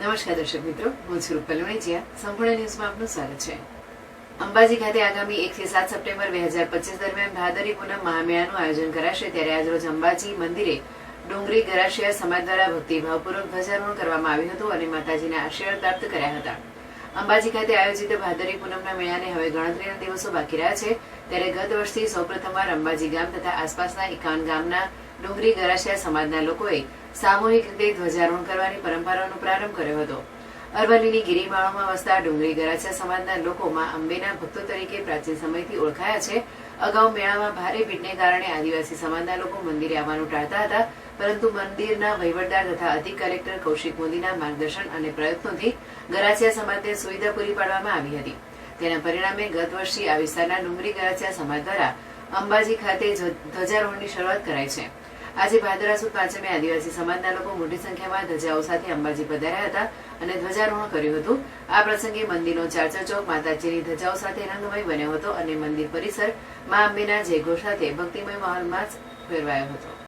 નમસ્કાર દર્શક મિત્રો, હું છું રૂપલ વણેચિયા. સંપૂર્ણ ન્યૂઝમાં આપનું સ્વાગત છે. અંબાજી ખાતે આગામી 1 થી 7 સપ્ટેમ્બર 2025 દરમિયાન ભાદરવી પૂનમ મહામેળાનું આયોજન કરાશે. ત્યારે આજરોજ અંબાજી મંદિરે ડુંગરી ગરાસિયા સમાજ દ્વારા ભક્તિભાવપૂર્વક ધ્વજારોહણ કરવામાં આવ્યું હતું અને માતાજીના આશીર્વાદ પ્રાપ્ત કર્યા હતા. અંબાજી ખાતે આયોજિત ભાદરવી પૂનમના મેળાને હવે ગણતરીના દિવસો બાકી રહ્યા છે. ત્યારે ગત વર્ષથી સૌપ્રથમવાર અંબાજી ગામ તથા આસપાસના 51 ગામના ડુંગરી ગરાસિયા સમાજના લોકોએ સામૂહિક રીતે ધ્વજારોહણ કરવાની પરંપરાનો પ્રારંભ કર્યો હતો. અરવલ્લીની ગિરિમાળોમાં વસતા ડુંગરી ગરાસિયા સમાજના લોકો માં અંબેના ભક્તો તરીકે પ્રાચીન સમયથી ઓળખાયા છે. અગાઉ મેળામાં ભારે ભીડને કારણે આદિવાસી સમાજના લોકો મંદિરે આવવાનું ટાળતા હતા, પરંતુ મંદિરના વહીવટદાર તથા અધિક કલેક્ટર કૌશિક મોદીના માર્ગદર્શન અને પ્રયત્નોથી ગરાસિયા સમાજને સુવિધા પૂરી પાડવામાં આવી હતી. તેના પરિણામે ગત વર્ષથી આ વિસ્તારના ડુંગરી ગરાસિયા સમાજ દ્વારા અંબાજી ખાતે ધ્વજારોહણની શરૂઆત કરાઈ છે. આજે ભાદરવા સુદ પાંચમે આદિવાસી સમાજના લોકો મોટી સંખ્યામાં ધજાઓ સાથે અંબાજી પધાર્યા હતા અને ધ્વજારોહણ કર્યું હતું. આ પ્રસંગે મંદિરનો ચારચર ચોક માતાજીની ધજાઓ સાથે રંગમય બન્યો હતો અને મંદિર પરિસર મા અંબેના જયઘોષ સાથે ભક્તિમય માહોલમાં ફેરવાયો હતો.